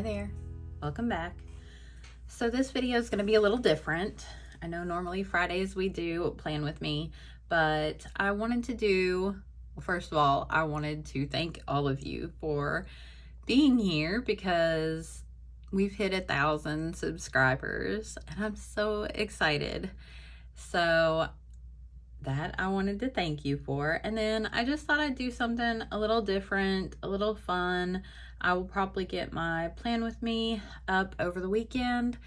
Hi there, welcome back. So this video is going to be a little different. I know normally Fridays we do plan with me, but I wanted to do, well, first of all, I wanted to thank all of you for being here because we've hit 1,000 subscribers and I'm so excited. So that I wanted to thank you for. And then I just thought I'd do something a little different, a little fun. I will probably get my plan with me up over the weekend.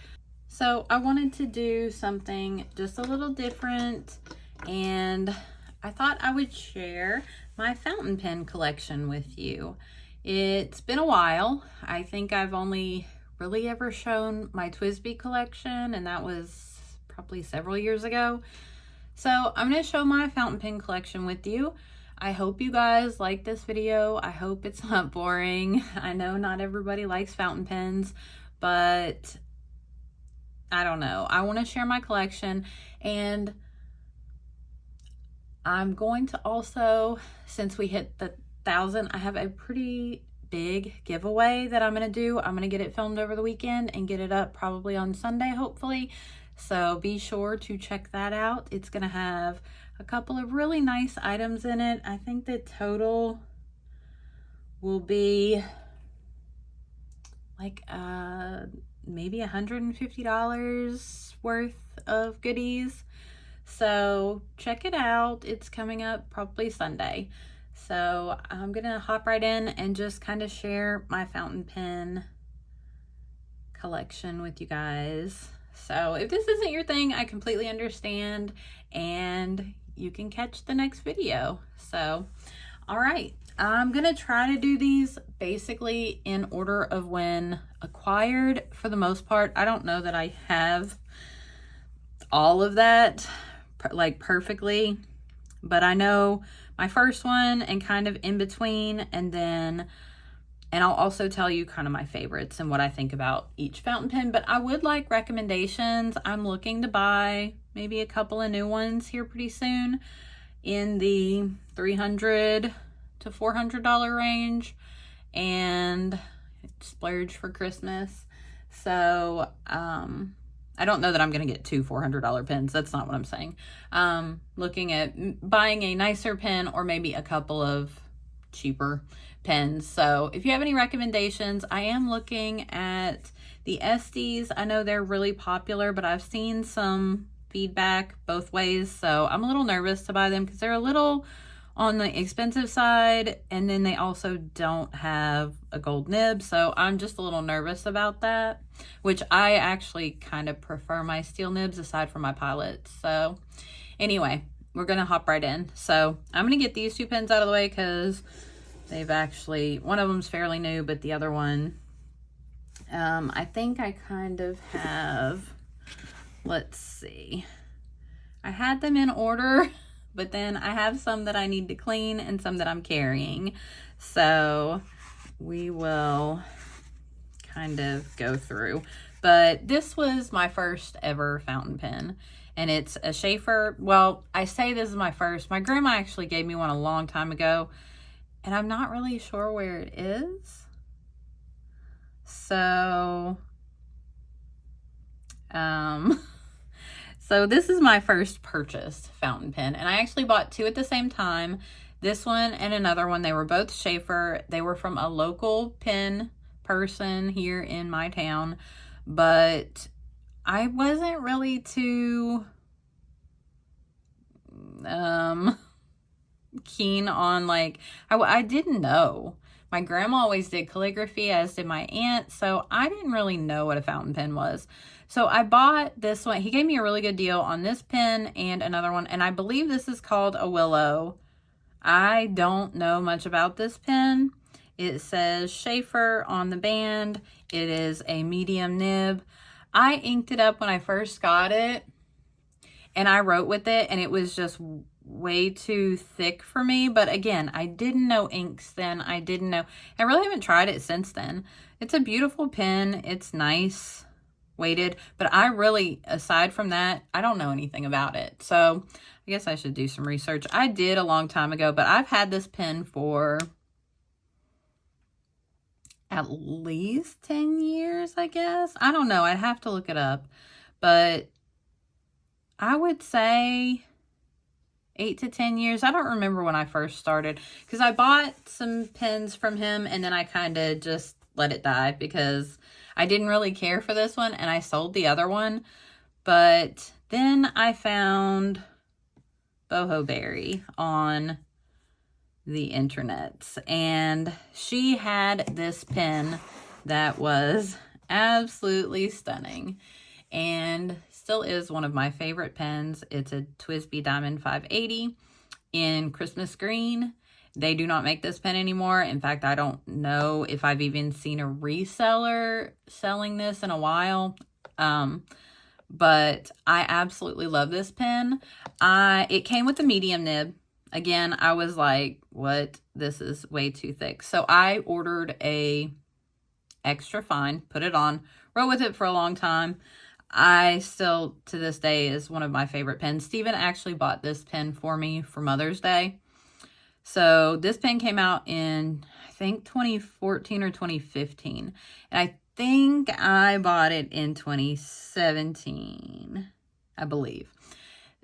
So I wanted to do something just a little different, and I thought I would share my fountain pen collection with you. It's been a while. I think I've only really ever shown my TWSBI collection, and that was probably several years ago. So I'm going to show my fountain pen collection with you. I hope you guys like this video. I hope it's not boring. I know not everybody likes fountain pens, but I don't know. I want to share my collection, and I'm going to also, since we hit the 1,000, I have a pretty big giveaway that I'm going to do. I'm going to get it filmed over the weekend and get it up probably on Sunday, hopefully. So be sure to check that out. It's going to have a couple of really nice items in it. I think the total will be like maybe $150 worth of goodies. So check it out. It's coming up probably Sunday. So I'm going to hop right in and just kind of share my fountain pen collection with you guys. So if this isn't your thing, I completely understand, and you can catch the next video. So, all right, I'm going to try to do these basically in order of when acquired for the most part. I don't know that I have all of that like perfectly, but I know my first one and kind of in between, and I'll also tell you kind of my favorites and what I think about each fountain pen. But I would like recommendations. I'm looking to buy maybe a couple of new ones here pretty soon in the $300 to $400 range, and splurge for Christmas. So I don't know that I'm going to get two $400 pens. That's not what I'm saying. Looking at buying a nicer pen or maybe a couple of cheaper pens. So if you have any recommendations, I am looking at the Estes. I know they're really popular, but I've seen some feedback both ways. So I'm a little nervous to buy them because they're a little on the expensive side, and then they also don't have a gold nib. So I'm just a little nervous about that, which I actually kind of prefer my steel nibs aside from my Pilots. So anyway, we're going to hop right in. So I'm going to get these two pens out of the way because they've actually, one of them's fairly new, but the other one, I think I kind of have, let's see, I had them in order, but then I have some that I need to clean and some that I'm carrying. So we will kind of go through. But this was my first ever fountain pen, and it's a Schaefer. Well, I say this is my first. My grandma actually gave me one a long time ago, and I'm not really sure where it is. So, so this is my first purchased fountain pen, and I actually bought two at the same time. This one and another one. They were both Schaefer. They were from a local pen person here in my town, but I wasn't really too keen on, like, I didn't know. My grandma always did calligraphy, as did my aunt, so I didn't really know what a fountain pen was. So I bought this one. He gave me a really good deal on this pen and another one, and I believe this is called a Willow. I don't know much about this pen. It says Schaefer on the band. It is a medium nib. I inked it up when I first got it, and I wrote with it, and it was just way too thick for me. But again, I didn't know inks then. I didn't know. I really haven't tried it since then. It's a beautiful pen. It's nice weighted, but I really, aside from that, I don't know anything about it. So I guess I should do some research. I did a long time ago, but I've had this pen for at least 10 years, I guess. I don't know. I'd have to look it up. But I would say 8 to 10 years. I don't remember when I first started because I bought some pens from him and then I kind of just let it die because I didn't really care for this one and I sold the other one. But then I found Boho Berry on the internet and she had this pen that was absolutely stunning and still is one of my favorite pens. It's a TWSBI Diamond 580 in Christmas green. They do not make this pen anymore. In fact, I don't know if I've even seen a reseller selling this in a while. But I absolutely love this pen. It came with a medium nib. Again, I was like, what? This is way too thick. So I ordered a extra fine, put it on, wrote with it for a long time. I still, to this day, is one of my favorite pens. Steven actually bought this pen for me for Mother's Day. So this pen came out in, I think, 2014 or 2015. And I think I bought it in 2017, I believe.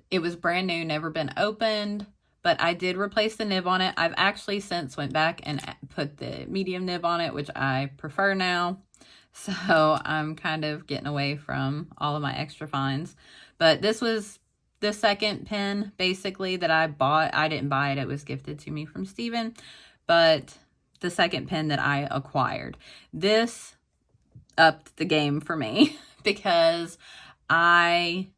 It was brand new, never been opened. But I did replace the nib on it. I've actually since went back and put the medium nib on it, which I prefer now. So I'm kind of getting away from all of my extra fines. But this was the second pen, basically, that I bought. I didn't buy it. It was gifted to me from Steven. But the second pen that I acquired. This upped the game for me because I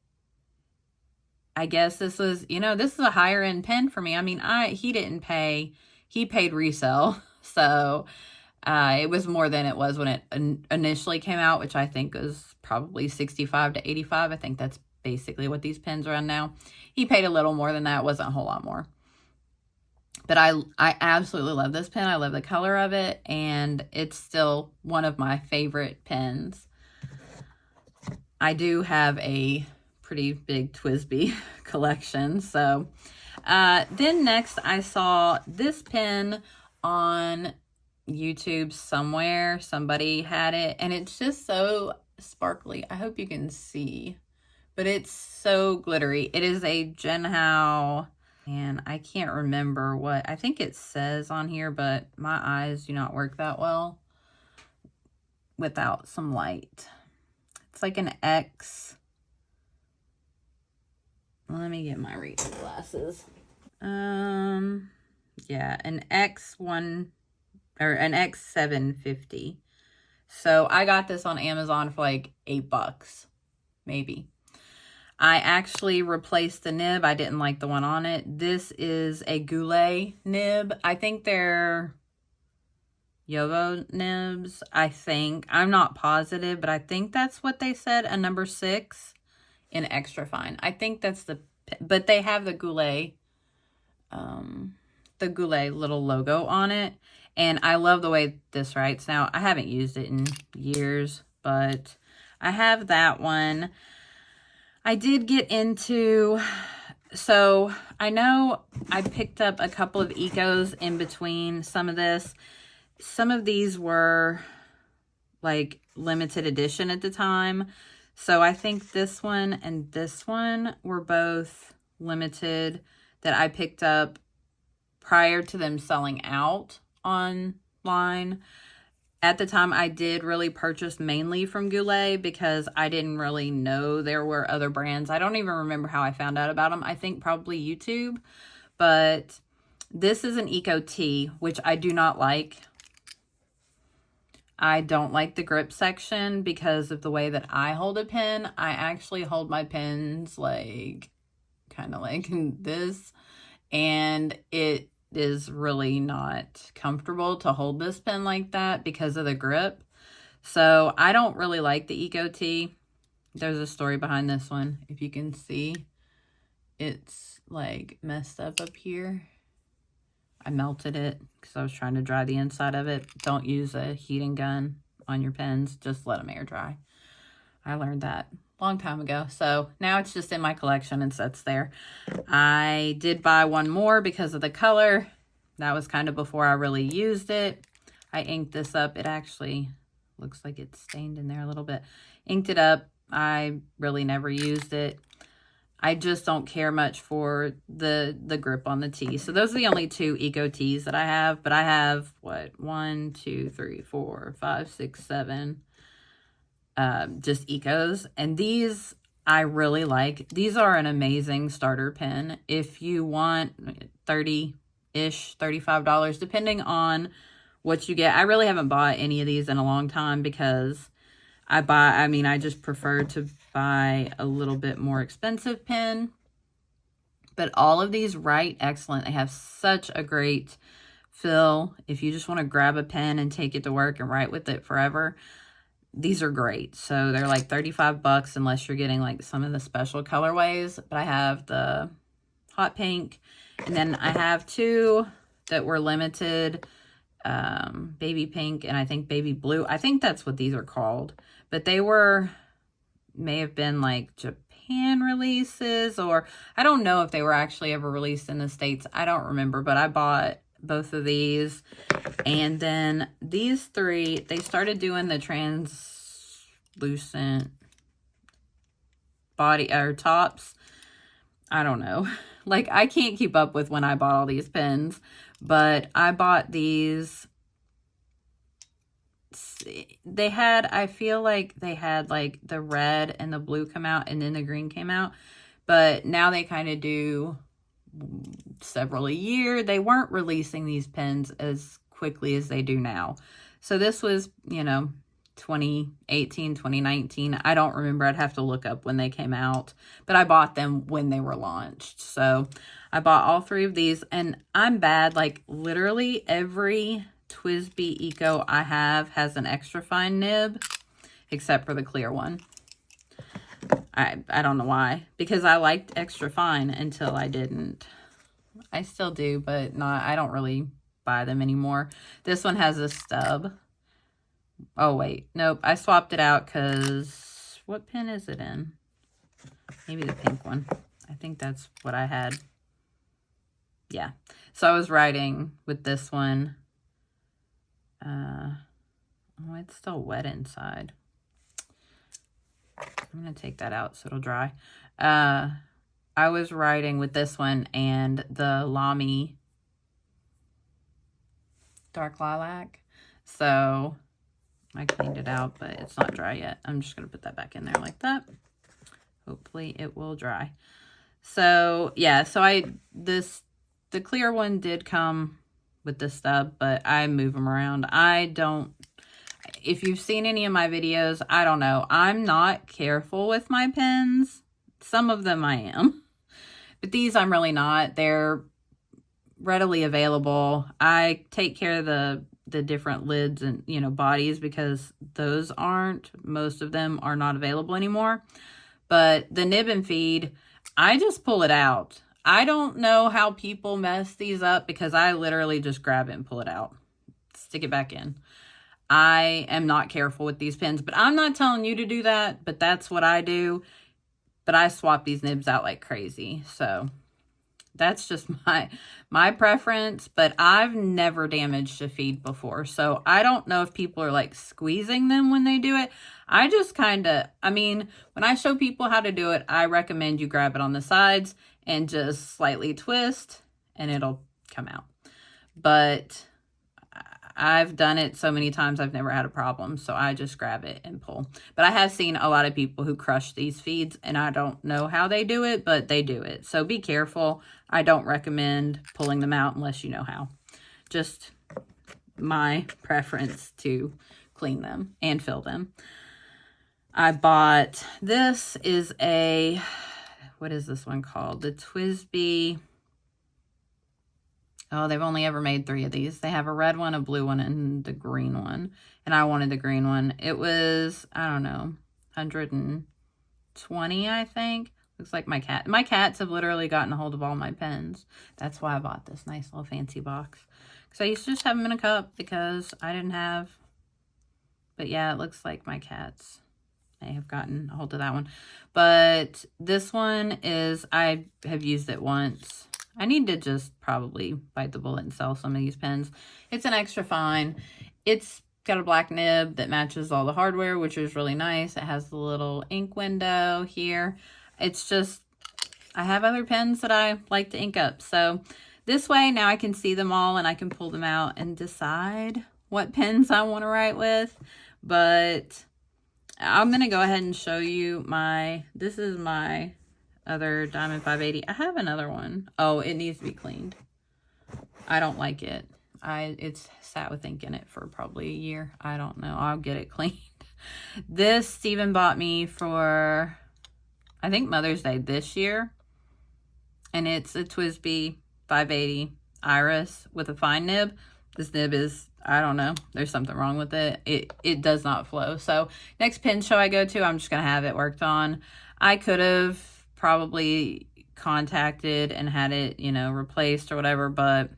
guess this was, this is a higher end pen for me. I mean, he paid resale. So it was more than it was when it initially came out, which I think was probably 65 to 85. I think that's basically what these pens are on now. He paid a little more than that. It wasn't a whole lot more. But I absolutely love this pen. I love the color of it. And it's still one of my favorite pens. I do have a pretty big TWSBI collection. So then next I saw this pen on YouTube somewhere. Somebody had it and it's just so sparkly. I hope you can see, but it's so glittery. It is a Genhao and I can't remember what, I think it says on here, but my eyes do not work that well without some light. It's like an X. Let me get my reading glasses. Yeah, an X1 or an X750. So I got this on Amazon for like $8, maybe. I actually replaced the nib. I didn't like the one on it. This is a Goulet nib. I think they're Yogo nibs, I think. I'm not positive, but I think that's what they said, a number 6 in extra fine. I think that's but they have the Goulet little logo on it. And I love the way this writes. Now, I haven't used it in years, but I have that one. I did get into, so I know I picked up a couple of Ecos in between some of this. Some of these were like limited edition at the time. So I think this one and this one were both limited that I picked up prior to them selling out online. At the time, I did really purchase mainly from Goulet because I didn't really know there were other brands. I don't even remember how I found out about them. I think probably YouTube. But this is an Eco T, which I do not like. I don't like the grip section because of the way that I hold a pen. I actually hold my pens like kind of like this, and it is really not comfortable to hold this pen like that because of the grip. So I don't really like the Eco T. There's a story behind this one. If you can see, it's like messed up here. I melted it because I was trying to dry the inside of it. Don't use a heating gun on your pens. Just let them air dry. I learned that a long time ago. So now it's just in my collection and sits there. I did buy one more because of the color. That was kind of before I really used it. I inked this up. It actually looks like it's stained in there a little bit. Inked it up. I really never used it. I just don't care much for the grip on the tea. So those are the only 2 Eco teas that I have. But I have, what, 1, 2, 3, 4, 5, 6, 7 just Ecos. And these I really like. These are an amazing starter pen. If you want 30-ish, $35, depending on what you get. I really haven't bought any of these in a long time because I just prefer to buy a little bit more expensive pen. But all of these write excellent. They have such a great feel. If you just want to grab a pen and take it to work and write with it forever, these are great. So they're like $35 unless you're getting like some of the special colorways. But I have the hot pink, and then I have 2 that were limited, baby pink and I think baby blue. I think that's what these are called. But they may have been like Japan releases, or I don't know if they were actually ever released in the States. I don't remember, but I bought both of these. And then these 3, they started doing the translucent body or tops. I don't know. Like, I can't keep up with when I bought all these pens, but I bought these. I feel like they had like the red and the blue come out and then the green came out, but now they kind of do several a year. They weren't releasing these pens as quickly as they do now. So this was, 2018, 2019. I don't remember. I'd have to look up when they came out, but I bought them when they were launched. So I bought all 3 of these, and I'm bad. Like, literally every TWSBI Eco I have has an extra fine nib, except for the clear one. I don't know why, because I liked extra fine until I didn't. I still do, but I don't really buy them anymore. This one has a stub. Oh, wait. Nope. I swapped it out because what pen is it in? Maybe the pink one. I think that's what I had. Yeah. So I was writing with this one. Oh, it's still wet inside. I'm going to take that out so it'll dry. I was writing with this one and the Lamy Dark Lilac. So I cleaned it out, but it's not dry yet. I'm just going to put that back in there like that. Hopefully it will dry. So yeah, so the clear one did come with the stub, but I move them around. If you've seen any of my videos, I don't know. I'm not careful with my pens. Some of them I am, but these I'm really not. They're readily available. I take care of the different lids and, bodies, because those most of them are not available anymore. But the nib and feed, I just pull it out. I don't know how people mess these up, because I literally just grab it and pull it out. Stick it back in. I am not careful with these pens, but I'm not telling you to do that, but that's what I do. But I swap these nibs out like crazy. So that's just my preference, but I've never damaged a feed before. So I don't know if people are like squeezing them when they do it. I just when I show people how to do it, I recommend you grab it on the sides and just slightly twist and it'll come out. But I've done it so many times, I've never had a problem. So I just grab it and pull. But I have seen a lot of people who crush these feeds, and I don't know how they do it, but they do it. So be careful. I don't recommend pulling them out unless you know how. Just my preference to clean them and fill them. I bought, this is what is this one called? The TWSBI. Oh, they've only ever made 3 of these. They have a red one, a blue one, and the green one. And I wanted the green one. It was, I don't know, 120, I think. Looks like my cats have literally gotten a hold of all my pens. That's why I bought this nice little fancy box. Because I used to just have them in a cup because I didn't have. But yeah, it looks like my cats may have gotten a hold of that one. But this one is, I have used it once. I need to just probably bite the bullet and sell some of these pens. It's an extra fine, It's got a black nib that matches all the hardware, which is really nice. It has the little ink window here. It's just, I have other pens that I like to ink up. So this way now I can see them all and I can pull them out and decide what pens I want to write with. But I'm going to go ahead and show you this is my other Diamond 580. I have another one. Oh, it needs to be cleaned. I don't like it. It's sat with ink in it for probably a year. I don't know. I'll get it cleaned. This Steven bought me for, I think, Mother's Day this year. And it's a TWSBI 580 Iris with a fine nib. This nib is, I don't know, there's something wrong with it. It does not flow. So next pen show I go to, I'm just going to have it worked on. I could have probably contacted and had it, you know, replaced or whatever, but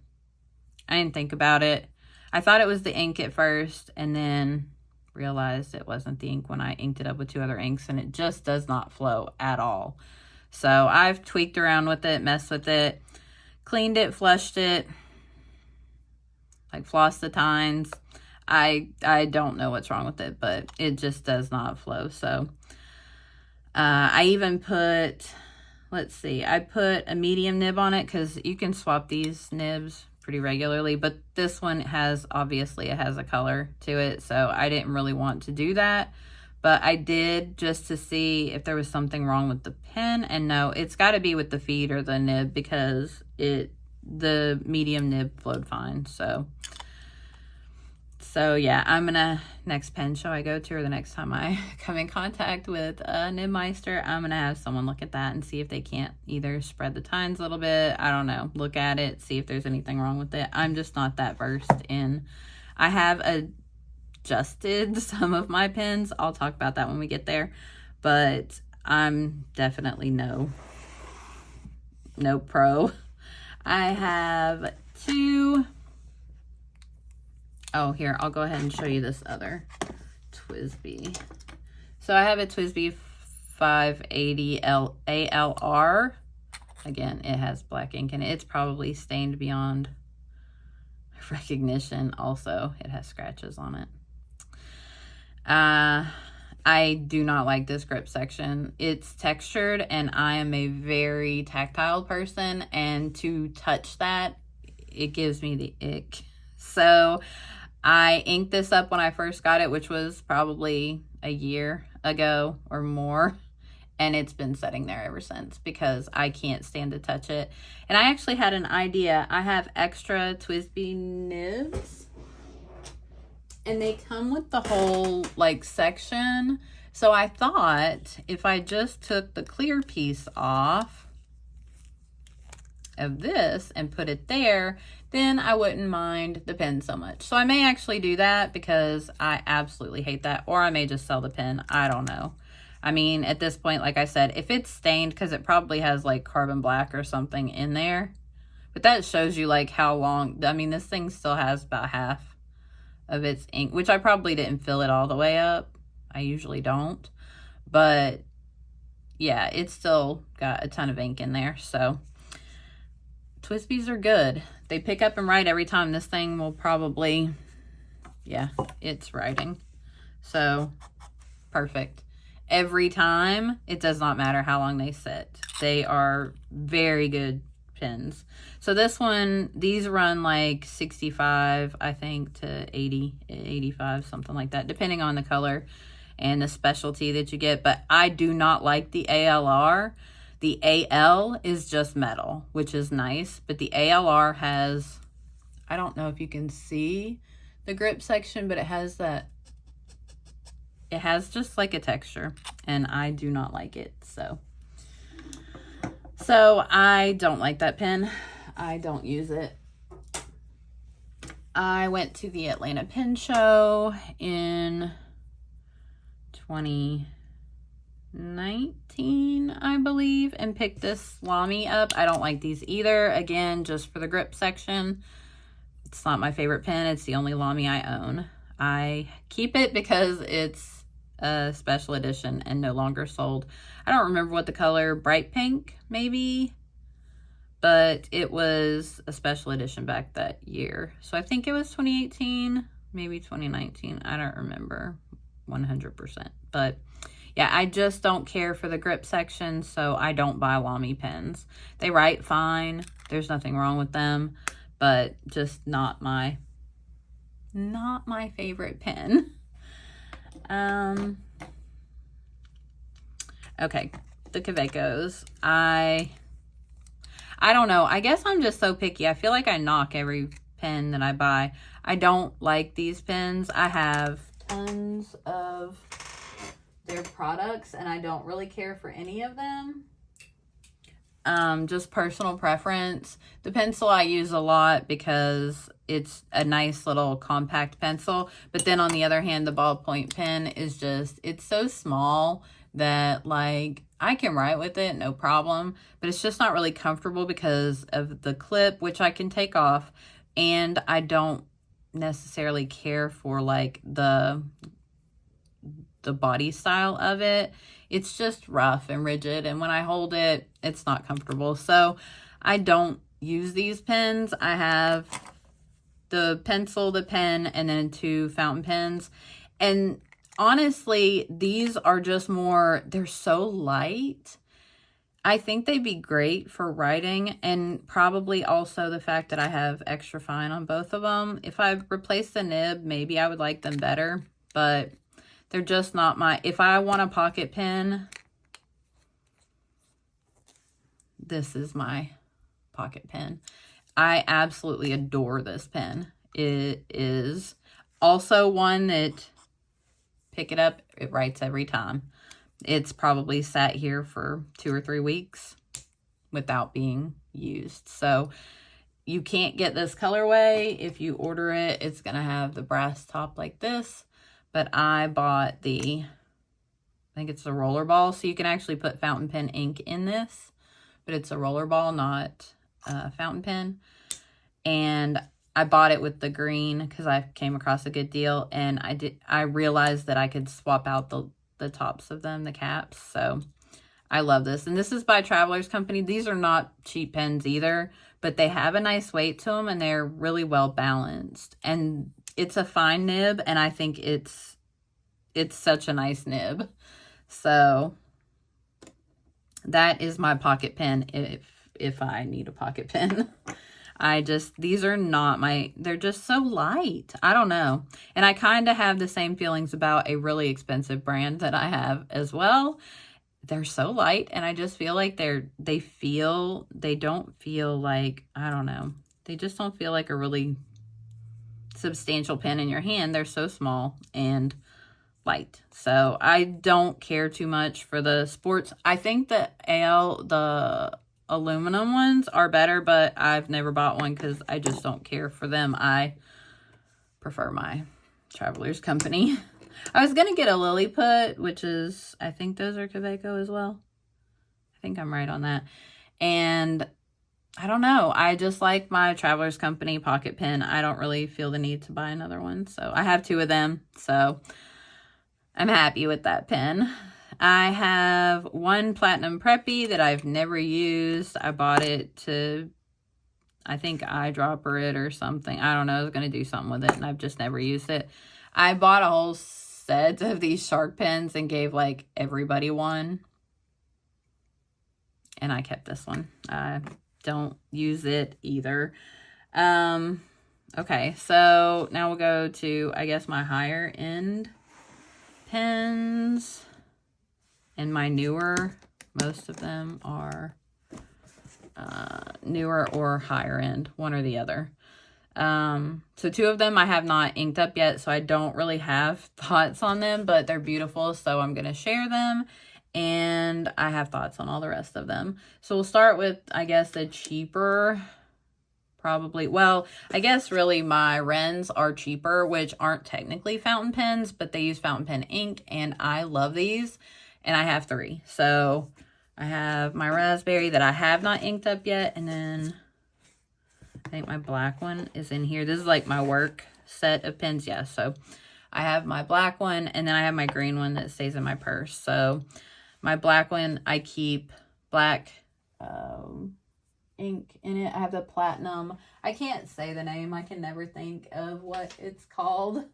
I didn't think about it. I thought it was the ink at first and then realized it wasn't the ink when I inked it up with 2 other inks, and it just does not flow at all. So I've tweaked around with it, messed with it, cleaned it, flushed it, like flossed the tines. I don't know what's wrong with it, but it just does not flow. So I even put, let's see, I put a medium nib on it because you can swap these nibs pretty regularly, but this one has, obviously it has a color to it, so I didn't really want to do that, but I did just to see if there was something wrong with the pen, and no, it's got to be with the feed or the nib because the medium nib flowed fine. So yeah, I'm gonna, next pen show I go to, or the next time I come in contact with a Nibmeister, I'm gonna have someone look at that and see if they can't either spread the tines a little bit, I don't know, look at it, see if there's anything wrong with it. I'm just not that versed in, I have adjusted some of my pens, I'll talk about that when we get there, but I'm definitely no pro. I have 2. Oh, here, I'll go ahead and show you this other TWSBI. So I have a TWSBI 580 ALR. Again, it has black ink in it. It's probably stained beyond recognition. Also, it has scratches on it. I do not like this grip section. It's textured, and I am a very tactile person, and to touch that, it gives me the ick. So I inked this up when I first got it, which was probably a year ago or more, and it's been sitting there ever since because I can't stand to touch it. And I actually had an idea. I have extra TWSBI nibs, and they come with the whole like section. So I thought if I just took the clear piece off of this and put it there, then I wouldn't mind the pen so much. So I may actually do that because I absolutely hate that, or I may just sell the pen. I don't know. I mean, at this point, like I said, if it's stained, because it probably has like carbon black or something in there, but that shows you like how long, I mean, this thing still has about half of its ink, which I probably didn't fill it all the way up. I usually don't, but yeah, it's still got a ton of ink in there. So TWSBIs are good. They pick up and write every time. This thing will probably, yeah, it's writing. So perfect. Every time, it does not matter how long they sit. They are very good pens. So this one, these run like 65, I think, to 80, 85, something like that, depending on the color and the specialty that you get. But I do not like the ALR. The AL is just metal, which is nice, but the ALR has, I don't know if you can see the grip section, but it has that, it has just like a texture, and I do not like it. So I don't like that pen. I don't use it. I went to the Atlanta Pen Show in 2019, I believe, and picked this Lamy up. I don't like these either. Again, just for the grip section. It's not my favorite pen. It's the only Lamy I own. I keep it because it's a special edition and no longer sold. I don't remember what the color, bright pink maybe, but it was a special edition back that year. So I think it was 2018 maybe 2019. I don't remember 100%. But yeah, I just don't care for the grip section, so I don't buy Lamy pens. They write fine. There's nothing wrong with them, but just not my favorite pen. Okay, the Kavekos. I don't know. I guess I'm just so picky. I feel like I knock every pen that I buy. I don't like these pens. I have tons of their products and I don't really care for any of them. Just personal preference. The pencil I use a lot because it's a nice little compact pencil. But then on the other hand, the ballpoint pen is just, it's so small that like I can write with it, no problem. But it's just not really comfortable because of the clip, which I can take off. And I don't necessarily care for like the body style of it. It's just rough and rigid, and when I hold it, it's not comfortable. So I don't use these pens. I have the pencil, the pen, and then 2 fountain pens. And honestly, these are just more, they're so light. I think they'd be great for writing, and probably also the fact that I have extra fine on both of them. If I replace the nib, maybe I would like them better, but they're just not my, if I want a pocket pen, this is my pocket pen. I absolutely adore this pen. It is also one that, pick it up, it writes every time. It's probably sat here for 2 or 3 weeks without being used. So you can't get this colorway. If you order it, it's going to have the brass top like this. But I bought I think it's a roller ball. So you can actually put fountain pen ink in this. But it's a roller ball, not a fountain pen. And I bought it with the green because I came across a good deal. And I realized that I could swap out the tops of them, the caps. So I love this. And this is by Traveler's Company. These are not cheap pens either. But they have a nice weight to them. And they're really well balanced. And it's a fine nib, and I think it's such a nice nib. So that is my pocket pen if I need a pocket pen. These are not they're just so light. I don't know. And I kind of have the same feelings about a really expensive brand that I have as well. They're so light, and I just feel like they don't feel like, I don't know. They just don't feel like a really substantial pen in your hand. They're so small and light. So I don't care too much for the sports. I think the aluminum ones are better, but I've never bought one because I just don't care for them. I prefer my Traveler's Company. I was going to get a Lilliput, which is, I think those are Kaweco as well. I think I'm right on that. And I don't know. I just like my Traveler's Company pocket pen. I don't really feel the need to buy another one. So I have 2 of them. So I'm happy with that pen. I have 1 Platinum Preppy that I've never used. I bought it to, I think, eyedropper it or something. I don't know. I was going to do something with it, and I've just never used it. I bought a whole set of these shark pens and gave, like, everybody one. And I kept this one. I don't use it either. Okay, so now we'll go to, I guess, my higher end pens. And my newer, most of them are newer or higher end, one or the other. So 2 of them I have not inked up yet, so I don't really have thoughts on them, but they're beautiful, so I'm going to share them. And I have thoughts on all the rest of them. So we'll start with, I guess, the cheaper, probably. Well, I guess really my Wrens are cheaper, which aren't technically fountain pens, but they use fountain pen ink, and I love these. And I have 3. So I have my raspberry that I have not inked up yet. And then I think my black one is in here. This is like my work set of pens. Yeah, so I have my black one, and then I have my green one that stays in my purse. So my black one, I keep black ink in it. I have the platinum. I can't say the name. I can never think of what it's called.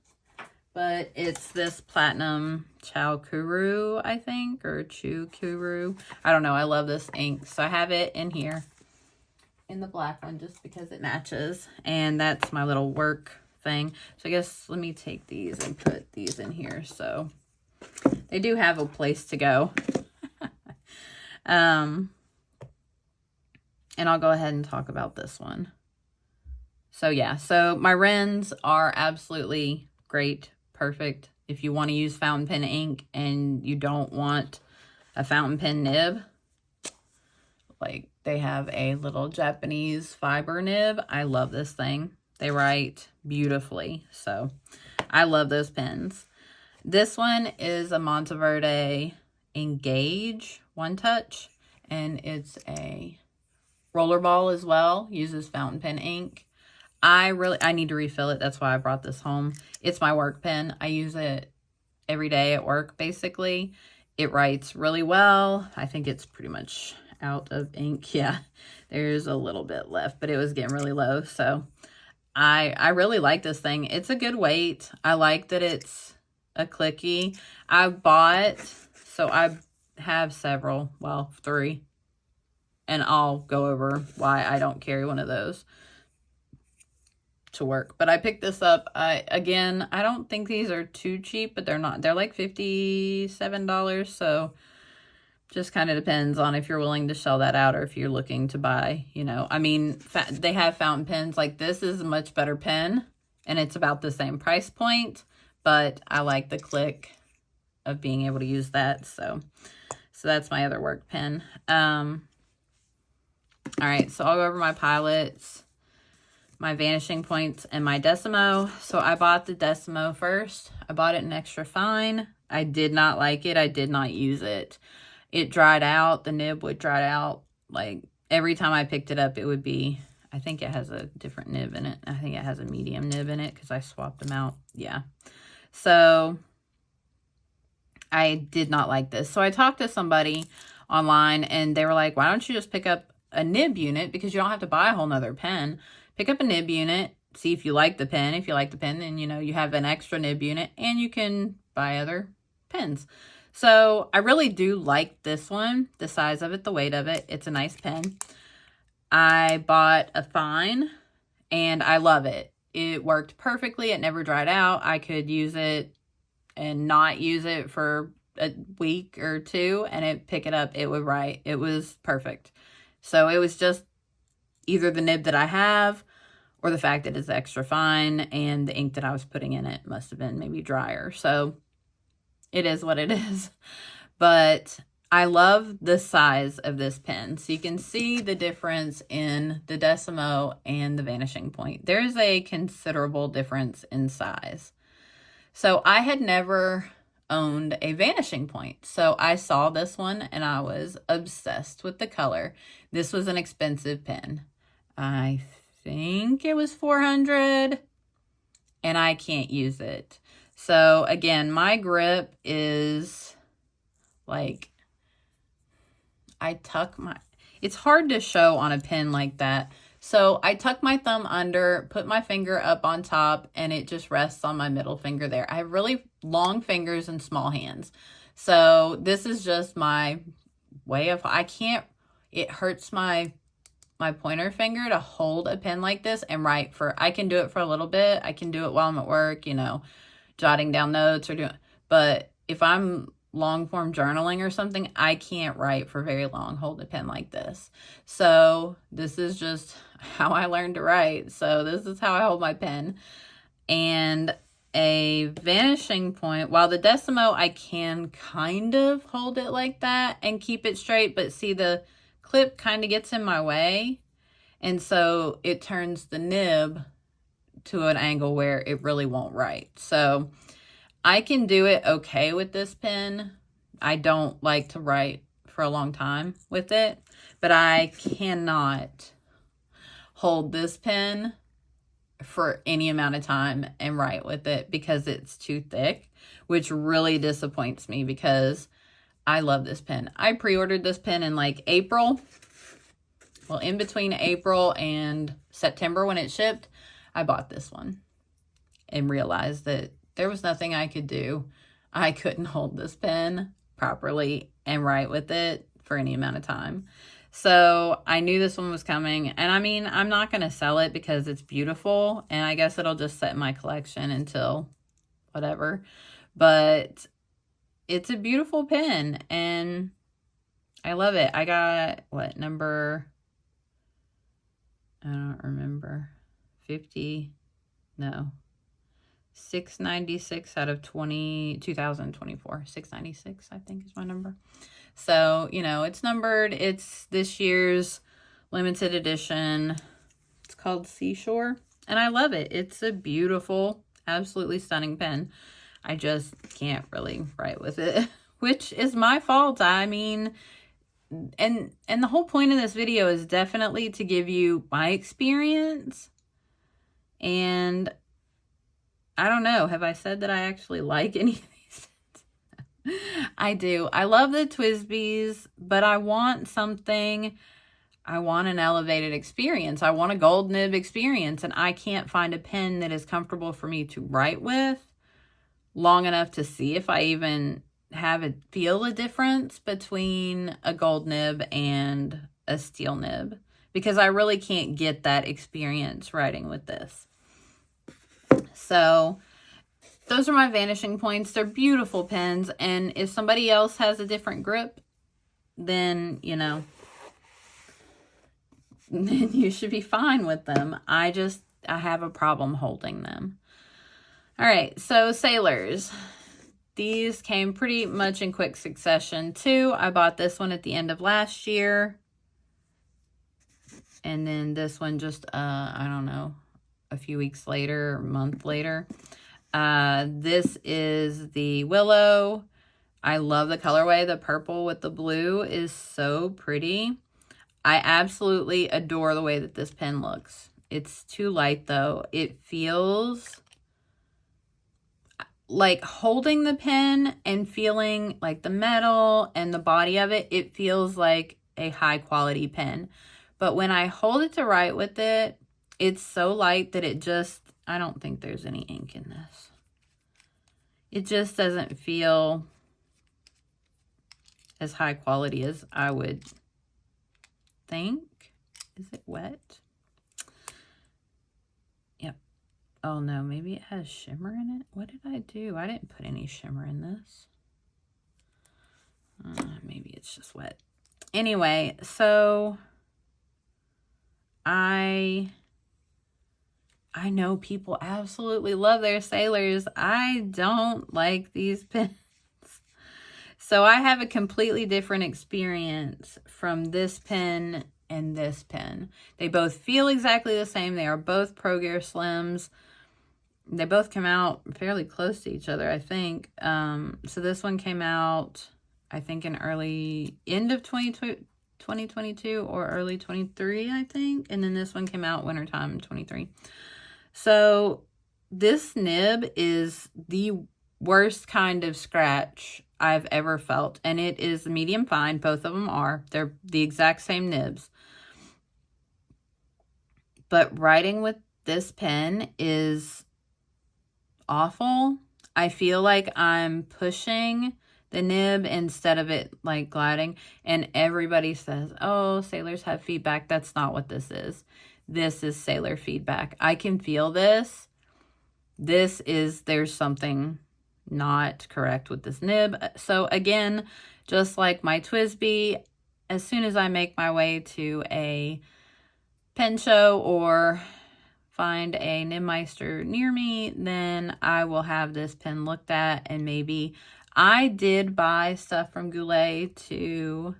But it's this platinum Chaukuru, I think, or Chukuru. I don't know. I love this ink. So I have it in here in the black one just because it matches. And that's my little work thing. So I guess let me take these and put these in here. So they do have a place to go. And I'll go ahead and talk about this one. So yeah, so my Wrens are absolutely great. Perfect if you want to use fountain pen ink and you don't want a fountain pen nib. Like they have a little Japanese fiber nib. I love this thing. They write beautifully. So I love those pens. This one is a Monteverde Engage One Touch, and it's a rollerball as well. Uses fountain pen ink. I need to refill it. That's why I brought this home. It's my work pen. I use it every day at work, basically. It writes really well. I think it's pretty much out of ink. Yeah, there's a little bit left, but it was getting really low. So I really like this thing. It's a good weight. I like that it's a clicky. I have several, well, 3. And I'll go over why I don't carry one of those to work. But I picked this up. I don't think these are too cheap, but they're not. They're like $57. So just kind of depends on if you're willing to shell that out or if you're looking to buy, you know. I mean, they have fountain pens. Like this is a much better pen and it's about the same price point, but I like the click of being able to use that. So that's my other work pen. All right, so I'll go over my pilots, my vanishing points, and my Decimo. So I bought the Decimo first. I bought it in extra fine. I did not like it. I did not use it. It dried out. The nib would dry out. Like every time I picked it up, it would be, I think it has a different nib in it. I think it has a medium nib in it because I swapped them out. Yeah. So I did not like this. So I talked to somebody online and they were like, why don't you just pick up a nib unit, because you don't have to buy a whole nother pen. Pick up a nib unit, see if you like the pen. If you like the pen, then you know you have an extra nib unit and you can buy other pens. So I really do like this one, the size of it, the weight of it. It's a nice pen. I bought a fine and I love it. It worked perfectly. It never dried out. I could use it and not use it for a week or 2 and pick it up. It would write. It was perfect. So it was just either the nib that I have or the fact that it's extra fine and the ink that I was putting in it must have been maybe drier. So it is what it is. But I love the size of this pen. So you can see the difference in the Decimo and the vanishing point. There's a considerable difference in size. So I had never owned a vanishing point. So I saw this one and I was obsessed with the color. This was an expensive pen. I think it was $400 and I can't use it. So again, my grip is like, it's hard to show on a pen like that. So I tuck my thumb under, put my finger up on top, and it just rests on my middle finger there. I have really long fingers and small hands. So this is just my way of, it hurts my pointer finger to hold a pen like this and write I can do it for a little bit. I can do it while I'm at work, you know, jotting down notes but if I'm long form journaling or something, I can't write for very long, hold a pen like this. So this is just how I learned to write. So this is how I hold my pen. And a vanishing point, while the Decimo, I can kind of hold it like that and keep it straight, but see the clip kind of gets in my way. And so it turns the nib to an angle where it really won't write. So I can do it okay with this pen. I don't like to write for a long time with it, but I cannot hold this pen for any amount of time and write with it because it's too thick, which really disappoints me because I love this pen. I pre-ordered this pen in like April well, in between April and September when it shipped, I bought this one and realized that there was nothing I could do. I couldn't hold this pen properly and write with it for any amount of time. So I knew this one was coming. And I mean, I'm not going to sell it because it's beautiful. And I guess it'll just sit in my collection until whatever. But it's a beautiful pen. And I love it. I got, what, number... I don't remember. 50... No. 696 out of 2024. 696, I think, is my number. So, you know, it's numbered. It's this year's limited edition. It's called Seashore. And I love it. It's a beautiful, absolutely stunning pen. I just can't really write with it, which is my fault. I mean, and the whole point of this video is definitely to give you my experience. And I don't know. Have I said that I actually like any of these? I do. I love the TWSBIs, but I want something. I want an elevated experience. I want a gold nib experience, and I can't find a pen that is comfortable for me to write with long enough to see if I even feel a difference between a gold nib and a steel nib, because I really can't get that experience writing with this. So those are my vanishing points. They're beautiful pens. And if somebody else has a different grip, then, you know, then you should be fine with them. I have a problem holding them. All right. So Sailors, these came pretty much in quick succession too. I bought this one at the end of last year. And then this one just, I don't know, a few weeks later, a month later. This is the Willow. I love the colorway. The purple with the blue is so pretty. I absolutely adore the way that this pen looks. It's too light though. It feels like holding the pen and feeling like the metal and the body of it, it feels like a high quality pen. But when I hold it to write with it, it's so light that it just, I don't think there's any ink in this. It just doesn't feel as high quality as I would think. Is it wet? Yep. Oh no, maybe it has shimmer in it. What did I do? I didn't put any shimmer in this. Maybe it's just wet. Anyway, so I know people absolutely love their Sailors. I don't like these pens. So I have a completely different experience from this pen and this pen. They both feel exactly the same. They are both Pro Gear Slims. They both come out fairly close to each other, I think. So this one came out, I think, in end of 2022 or early 23, I think. And then this one came out wintertime 23. So this nib is the worst kind of scratch I've ever felt. And it is medium fine. Both of them are. They're the exact same nibs. But writing with this pen is awful. I feel like I'm pushing the nib instead of it like gliding. And everybody says, oh, Sailors have feedback. That's not what this is. This is Sailor feedback. I can feel this. There's something not correct with this nib. So again, just like my TWSBI, as soon as I make my way to a pen show or find a Nibmeister near me, then I will have this pen looked at, and maybe I did buy stuff from Goulet to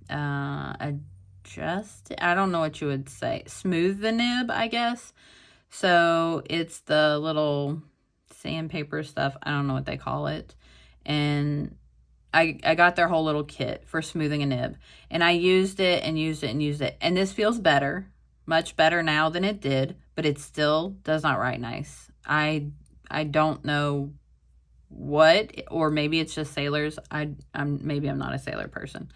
adjust, I don't know what you would say, smooth the nib, I guess. So it's the little sandpaper stuff. I don't know what they call it. And I got their whole little kit for smoothing a nib. And I used it and used it and used it. And this feels better, much better now than it did. But it still does not write nice. I don't know what, or maybe it's just Sailors. Maybe I'm not a Sailor person.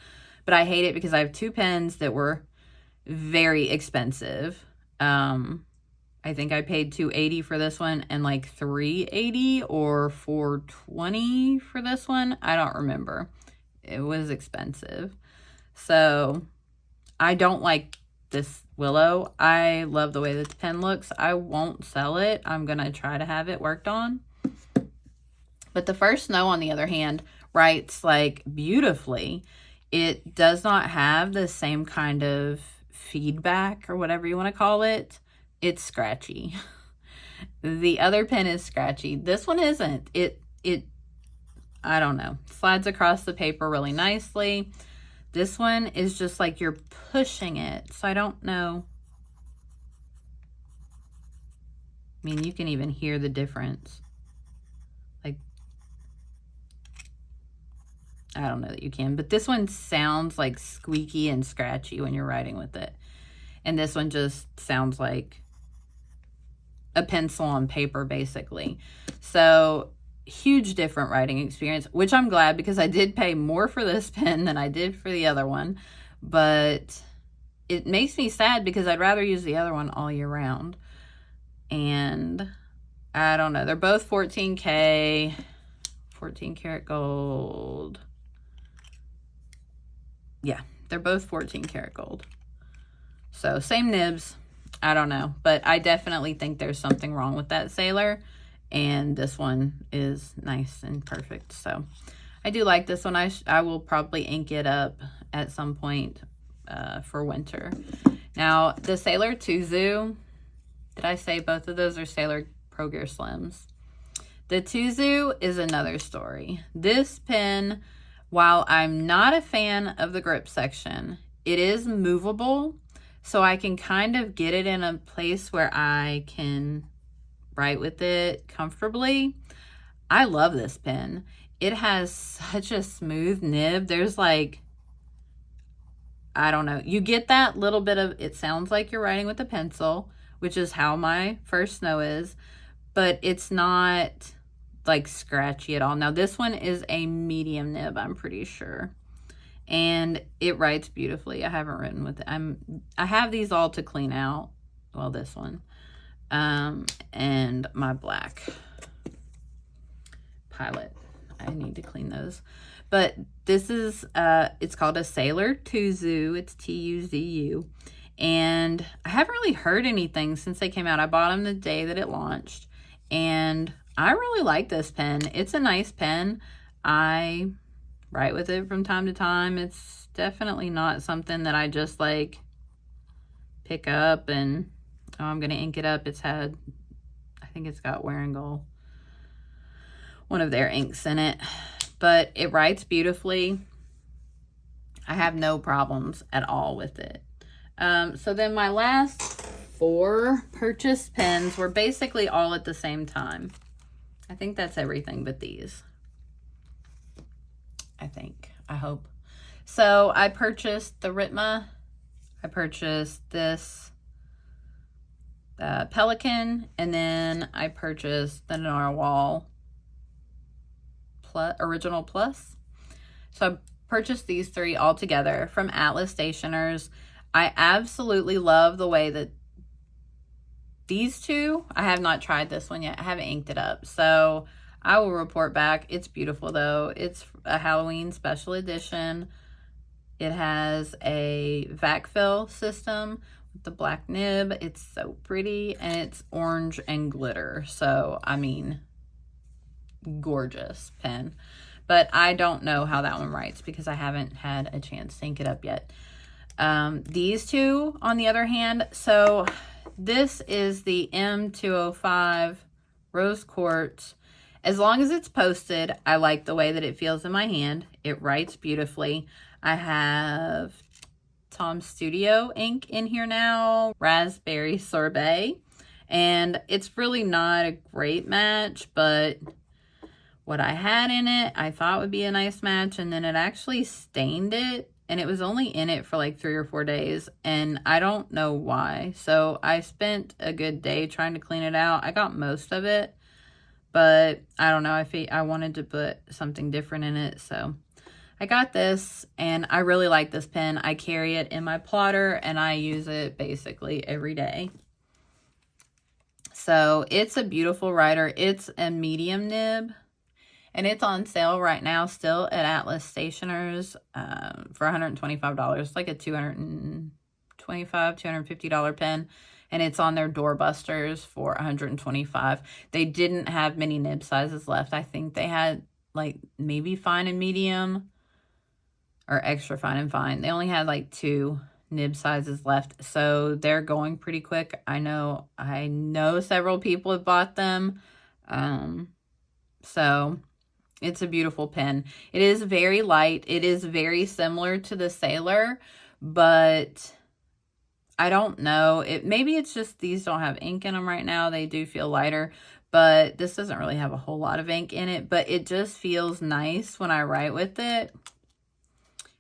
but I hate it because I have two pens that were very expensive. I think I paid $280 for this one and like $380 or $420 for this one. I don't remember. It was expensive. So I don't like this Willow. I love the way that the pen looks. I won't sell it. I'm going to try to have it worked on. But the First Snow, on the other hand, writes like beautifully. It does not have the same kind of feedback or whatever you want to call it. It's scratchy. The other pen is scratchy. This one isn't. It I don't know, slides across the paper really nicely. This one is just like you're pushing it. So I don't know. I mean, you can even hear the difference. Like, I don't know that you can, but this one sounds like squeaky and scratchy when you're writing with it. And this one just sounds like a pencil on paper, basically. So huge different writing experience, which I'm glad, because I did pay more for this pen than I did for the other one. But it makes me sad because I'd rather use the other one all year round. And I don't know. They're both 14K, 14 karat gold. Yeah, they're both 14 karat gold. So same nibs. I don't know, but I definitely think there's something wrong with that Sailor, and this one is nice and perfect. So I do like this one. I will probably ink it up at some point for winter. Now the Sailor Tuzu, did I say both of those are Sailor Pro Gear Slims? The Tuzu is another story. This pen, while I'm not a fan of the grip section, it is movable. So I can kind of get it in a place where I can write with it comfortably. I love this pen. It has such a smooth nib. There's like, I don't know. You get that little bit of, it sounds like you're writing with a pencil, which is how my First Snow is, but it's not like scratchy at all. Now this one is a medium nib, I'm pretty sure. And it writes beautifully. I haven't written with it. I have these all to clean out. Well, this one. And my black Pilot. I need to clean those. But this is, it's called a Sailor Tuzu. It's Tuzu. And I haven't really heard anything since they came out. I bought them the day that it launched. And I really like this pen. It's a nice pen. I write with it from time to time. It's definitely not something that I just like pick up and, oh, I'm going to ink it up. It's had, I think it's got Warringall, one of their inks in it, but it writes beautifully. I have no problems at all with it. So then my last 4 purchased pens were basically all at the same time. I think that's everything but these. I hope. So I purchased the Ritma. I purchased this Pelican, and then I purchased the Narwhal Original Plus. So I purchased these 3 all together from Atlas Stationers. I absolutely love the way that these 2, I have not tried this one yet. I haven't inked it up. So I will report back. It's beautiful though. It's a Halloween special edition. It has a vac fill system with the black nib. It's so pretty, and it's orange and glitter. So, I mean, gorgeous pen. But I don't know how that one writes because I haven't had a chance to ink it up yet. These 2, on the other hand, so this is the M205 Rose Quartz. As long as it's posted, I like the way that it feels in my hand. It writes beautifully. I have Tom Studio ink in here now, Raspberry Sorbet, and it's really not a great match, but what I had in it, I thought would be a nice match, and then it actually stained it, and it was only in it for like 3 or 4 days, and I don't know why. So I spent a good day trying to clean it out. I got most of it, but I don't know. I wanted to put something different in it, so I got this and I really like this pen. I carry it in my plotter and I use it basically every day. So it's a beautiful writer. It's a medium nib and it's on sale right now still at Atlas Stationers for $125, like a $250 pen. And it's on their doorbusters for $125. They didn't have many nib sizes left. I think they had like maybe fine and medium or extra fine and fine. They only had like 2 nib sizes left, so they're going pretty quick. I know several people have bought them. So it's a beautiful pen. It is very light. It is very similar to the Sailor, but I don't know. Maybe it's just these don't have ink in them right now. They do feel lighter, but this doesn't really have a whole lot of ink in it, but it just feels nice when I write with it.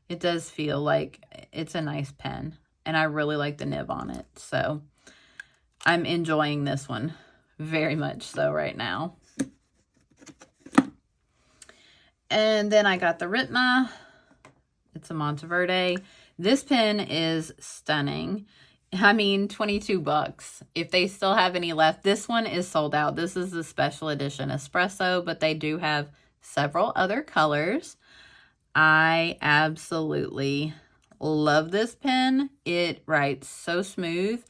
It does feel like it's a nice pen, and I really like the nib on it. So I'm enjoying this one very much so right now. And then I got the Ritma. It's a Monteverde. This pen is stunning. I mean, 22 bucks. If they still have any left, this one is sold out. This is the special edition espresso, but they do have several other colors. I absolutely love this pen. It writes so smooth,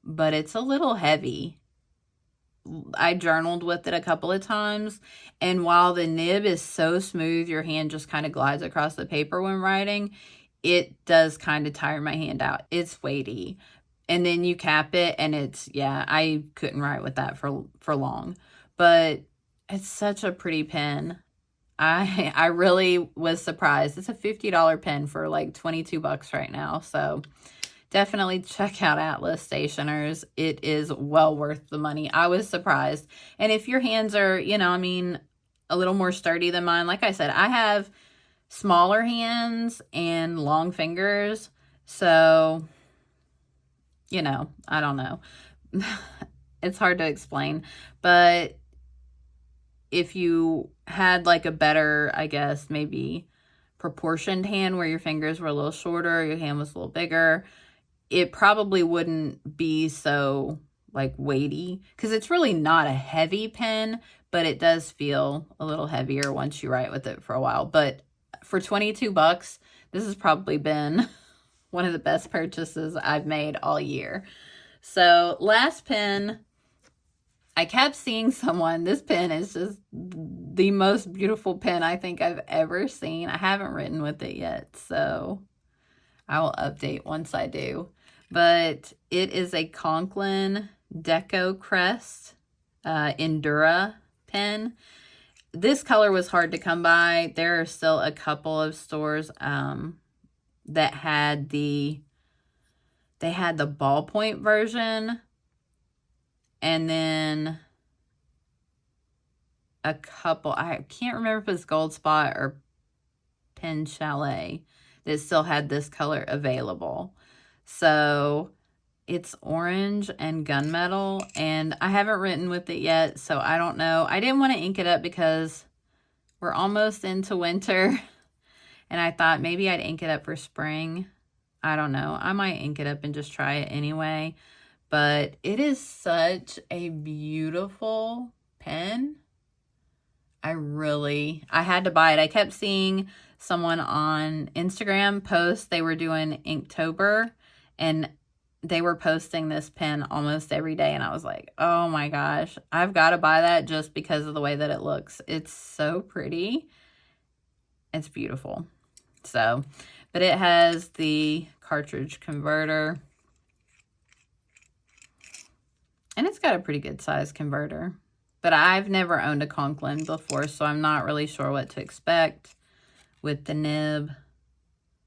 but it's a little heavy. I journaled with it a couple of times, and while the nib is so smooth, your hand just kind of glides across the paper when writing, it does kind of tire my hand out. It's weighty. And then you cap it, and it's, yeah, I couldn't write with that for long. But it's such a pretty pen. I really was surprised. It's a $50 pen for like 22 bucks right now. So definitely check out Atlas Stationers. It is well worth the money. I was surprised. And if your hands are, you know, I mean, a little more sturdy than mine, like I said, I have smaller hands and long fingers. So, you know, I don't know. It's hard to explain. But if you had like a better, I guess, maybe proportioned hand where your fingers were a little shorter, your hand was a little bigger, it probably wouldn't be so like weighty, because it's really not a heavy pen, but it does feel a little heavier once you write with it for a while. But for 22 bucks, this has probably been one of the best purchases I've made all year. So last pen, I kept seeing someone, this pen is just the most beautiful pen I think I've ever seen. I haven't written with it yet, so I will update once I do. But it is a Conklin Deco Crest Endura pen. This color was hard to come by. There are still a couple of stores that had the ballpoint version, and then a couple, I can't remember if it's Gold Spot or Pen Chalet, that still had this color available. So it's orange and gunmetal, and I haven't written with it yet, so I don't know. I didn't want to ink it up because we're almost into winter, and I thought maybe I'd ink it up for spring. I don't know. I might ink it up and just try it anyway. But it is such a beautiful pen. I had to buy it. I kept seeing someone on Instagram post, they were doing Inktober, and they were posting this pen almost every day. And I was like, oh my gosh, I've got to buy that just because of the way that it looks. It's so pretty. It's beautiful. So, but it has the cartridge converter. And it's got a pretty good size converter. But I've never owned a Conklin before, so I'm not really sure what to expect with the nib.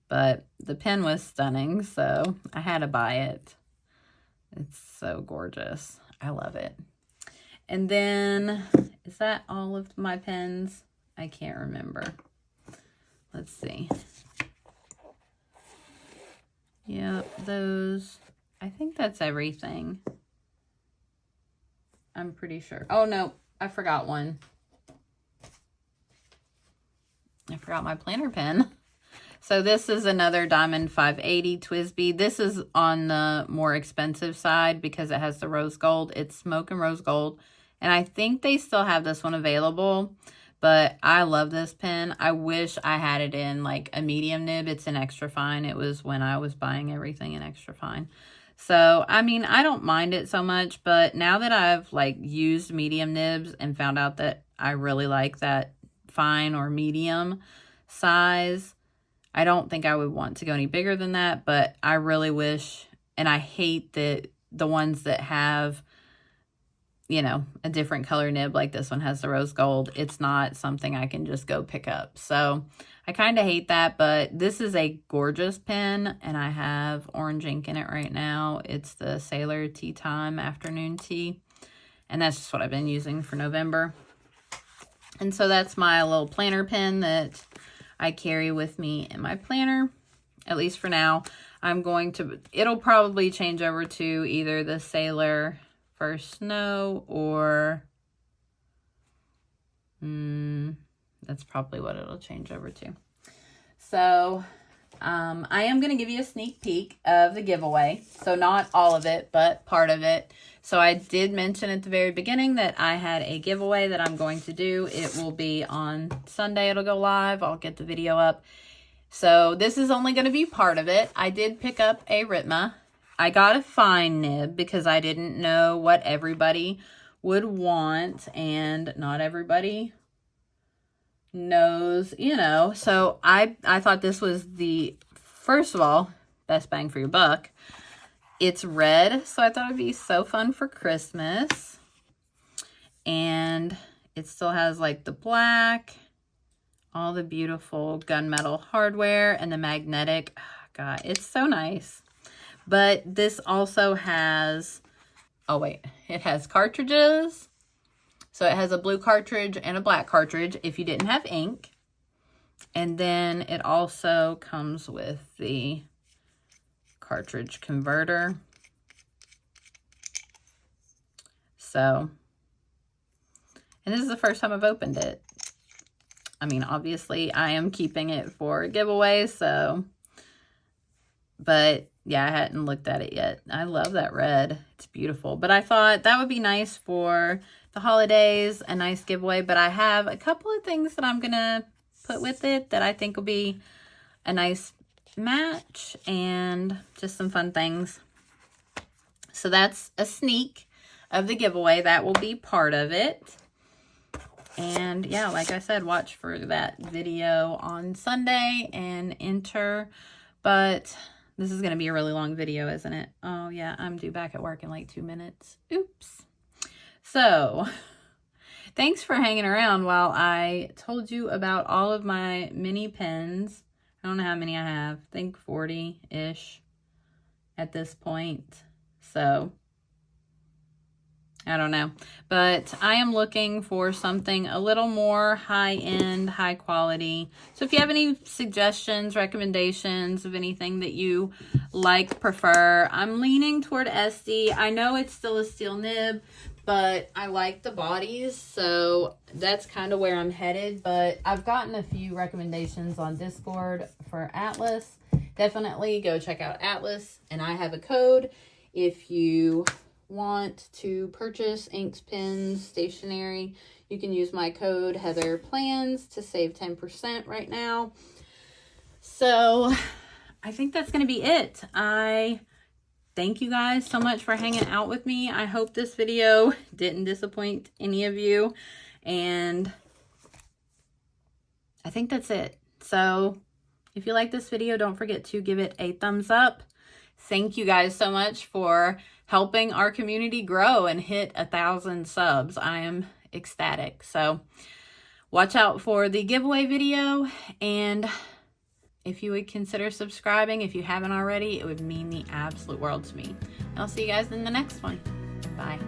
But the pen was stunning, so I had to buy it. It's so gorgeous. I love it. And then, is that all of my pens? I can't remember. Let's see. Yep, those. I think that's everything. I'm pretty sure. Oh, no, I forgot one. I forgot my planner pen. So this is another Diamond 580 TWSBI. This is on the more expensive side because it has the rose gold. It's smoke and rose gold. And I think they still have this one available. But I love this pen. I wish I had it in like a medium nib. It's an extra fine. It was when I was buying everything in extra fine. So, I mean, I don't mind it so much. But now that I've like used medium nibs and found out that I really like that fine or medium size, I don't think I would want to go any bigger than that, but I really wish, and I hate that the ones that have, you know, a different color nib, like this one has the rose gold, it's not something I can just go pick up. So I kind of hate that, but this is a gorgeous pen, and I have orange ink in it right now. It's the Sailor Tea Time Afternoon Tea, and that's just what I've been using for November. And so that's my little planner pen that I carry with me in my planner, at least for now. I'm going to, it'll probably change over to either the Sailor First Snow or, that's probably what it'll change over to. So, I am going to give you a sneak peek of the giveaway. So not all of it, but part of it. So I did mention at the very beginning that I had a giveaway that I'm going to do. It will be on Sunday. It'll go live. I'll get the video up. So this is only going to be part of it. I did pick up a Ritma. I got a fine nib because I didn't know what everybody would want, and not everybody knows, you know. So I thought this was the, first of all, best bang for your buck. It's red, so I thought it'd be so fun for Christmas. And it still has like the black, all the beautiful gunmetal hardware, and the magnetic. Oh, God, it's so nice. But this also has, oh wait, it has cartridges. So it has a blue cartridge and a black cartridge if you didn't have ink. And then it also comes with the cartridge converter. So, and this is the first time I've opened it. I mean, obviously I am keeping it for a giveaway, so, but yeah, I hadn't looked at it yet. I love that red. It's beautiful. But I thought that would be nice for the holidays, a nice giveaway. But I have a couple of things that I'm going to put with it that I think will be a nice match and just some fun things. So that's a sneak of the giveaway. That will be part of it. And yeah, like I said, watch for that video on Sunday and enter. But this is going to be a really long video, isn't it? Oh yeah, I'm due back at work in like 2 minutes. Oops. So thanks for hanging around while I told you about all of my mini pens. I don't know how many I have. I think 40-ish at this point. So I don't know. But I am looking for something a little more high-end, high quality. So if you have any suggestions, recommendations of anything that you like, prefer, I'm leaning toward SD. I know it's still a steel nib, but I like the bodies, so that's kind of where I'm headed. But I've gotten a few recommendations on Discord for Atlas. Definitely go check out Atlas, and I have a code if you want to purchase inks, pens, stationery. You can use my code HeatherPlans to save 10% right now. So I think that's going to be it. I thank you guys so much for hanging out with me. I hope this video didn't disappoint any of you. And I think that's it. So if you like this video, don't forget to give it a thumbs up. Thank you guys so much for helping our community grow and hit 1,000 subs. I am ecstatic. So watch out for the giveaway video, and if you would consider subscribing if you haven't already, it would mean the absolute world to me. I'll see you guys in the next one. Bye.